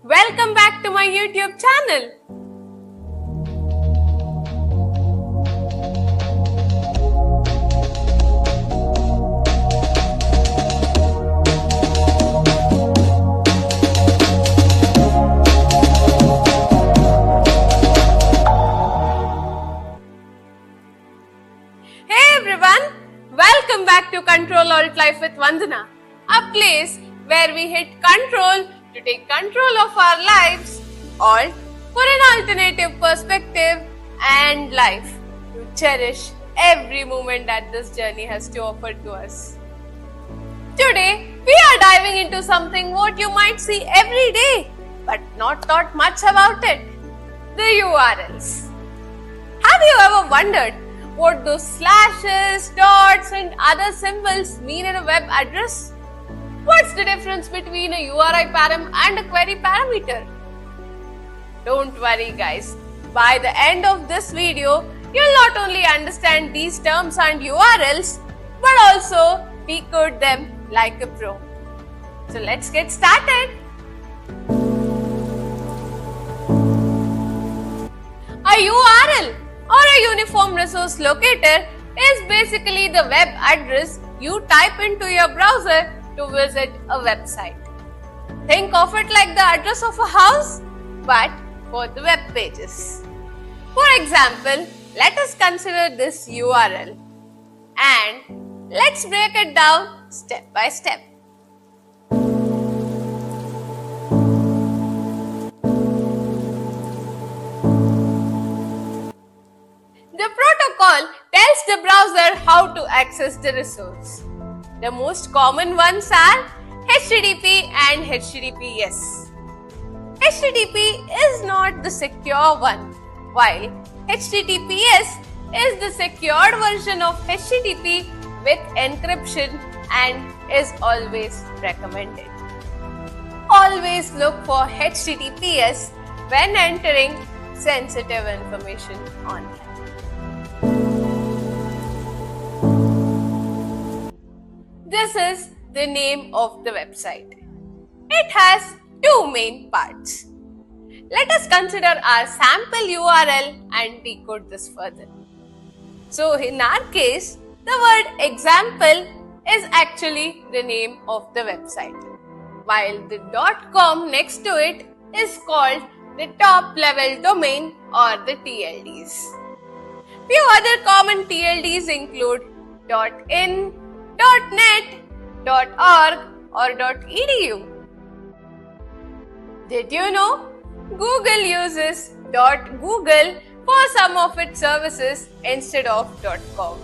Welcome back to my YouTube channel. Hey everyone, welcome back to Control Alt Life with Vandana, a place where we hit control to take control of our lives, Alt for an alternative perspective, and life to cherish every moment that this journey has to offer to us. Today, we are diving into something what you might see every day, but not thought much about it, the URLs. Have you ever wondered what those slashes, dots and other symbols mean in a web address? What's the difference between a URI param and a query parameter? Don't worry guys, by the end of this video, you'll not only understand these terms and URLs, but also decode them like a pro. So let's get started. A URL or a Uniform Resource Locator is basically the web address you type into your browser to visit a website. Think of it like the address of a house, but for the web pages. For example, let us consider this URL and let's break it down step by step. The protocol tells the browser how to access the resource. The most common ones are HTTP and HTTPS. HTTP is not the secure one, while HTTPS is the secured version of HTTP with encryption and is always recommended. Always look for HTTPS when entering sensitive information online. This is the name of the website. It has two main parts. Let us consider our sample URL and decode this further. So in our case, the word example is actually the name of the website, while the .com next to it is called the top level domain or the TLDs. Few other common TLDs include .in, .net, .org or .edu. Did you know Google uses .google for some of its services instead of .com?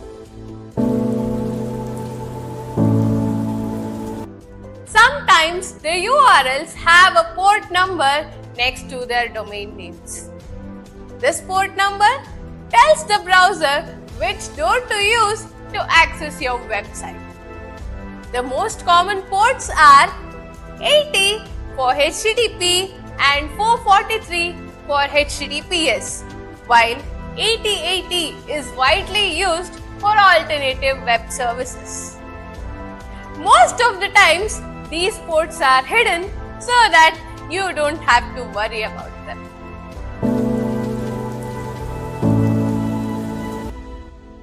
Sometimes the URLs have a port number next to their domain names. This port number tells the browser which door to use to access your website. The most common ports are 80 for HTTP and 443 for HTTPS, while 8080 is widely used for alternative web services. Most of the times, these ports are hidden so that you don't have to worry about them.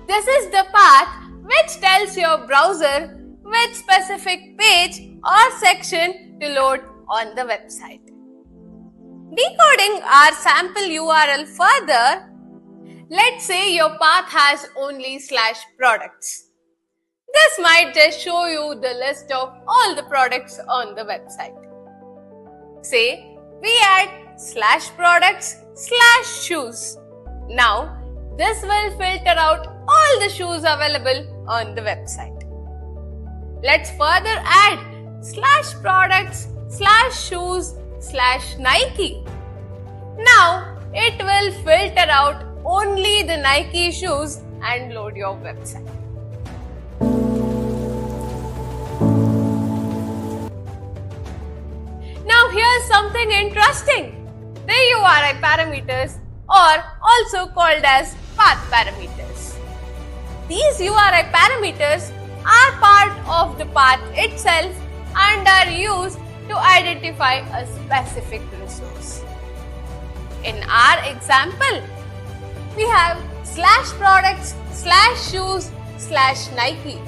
This is the path which tells your browser which specific page or section to load on the website. Decoding our sample URL further, let's say your path has only /products. This might just show you the list of all the products on the website. Say we add /products/shoes. Now this will filter out all the shoes available on the website. Let's further add /products/shoes/Nike. Now it will filter out only the Nike shoes and load your website. Now here's something interesting. The URI parameters are also called as path parameters. These URI parameters are part of the path itself and are used to identify a specific resource. In our example, we have /products/shoes/Nike.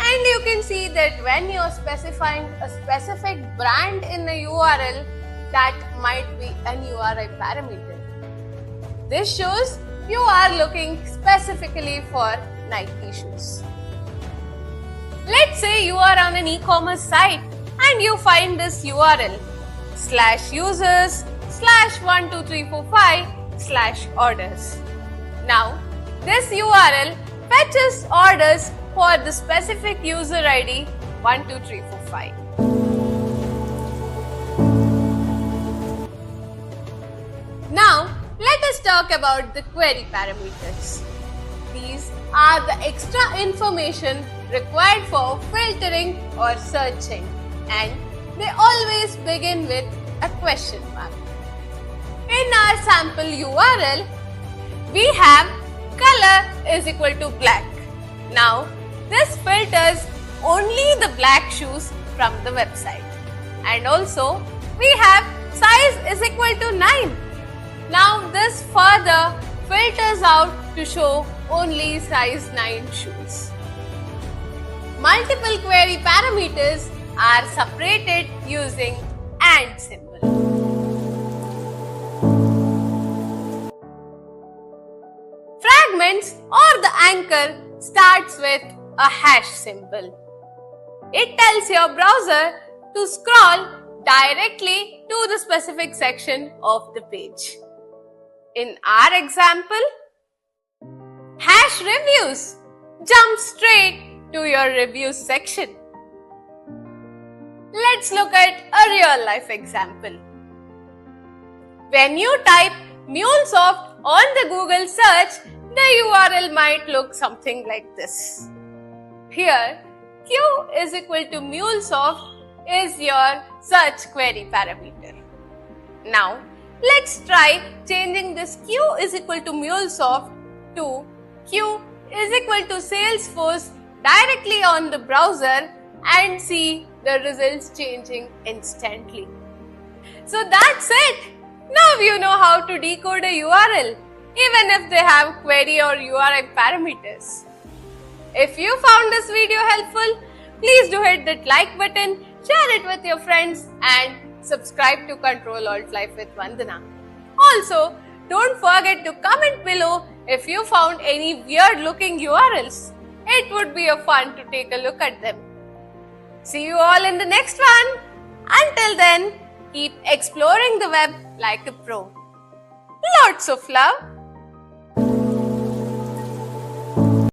And you can see that when you're specifying a specific brand in a URL, that might be an URI parameter. This shows you are looking specifically for Nike shoes. Let's say you are on an e-commerce site and you find this URL /users/12345/orders. Now, this URL fetches orders for the specific user ID 12345. Now, let us talk about the query parameters. These are the extra information required for filtering or searching, and they always begin with a question mark. In our sample URL, we have color is equal to black. Now, this filters only the black shoes from the website. And also, we have size is equal to 9. Now, this further filters out to show only size 9 shoes. Multiple query parameters are separated using AND symbol. Fragments or the anchor starts with a hash symbol. It tells your browser to scroll directly to the specific section of the page. In our example, hash reviews jump straight to your reviews section. Let's look at a real life example. When you type MuleSoft on the Google search, the URL might look something like this. Here, Q is equal to MuleSoft is your search query parameter. Now, let's try changing this Q is equal to MuleSoft to Q is equal to Salesforce directly on the browser and see the results changing instantly. So that's it. Now you know how to decode a URL, even if they have query or URI parameters. If you found this video helpful, please do hit that like button, share it with your friends, and subscribe to Control Alt Life with Vandana. Also, don't forget to comment below if you found any weird looking URLs. It would be a fun to take a look at them. See you all in the next one. Until then, keep exploring the web like a pro. Lots of love.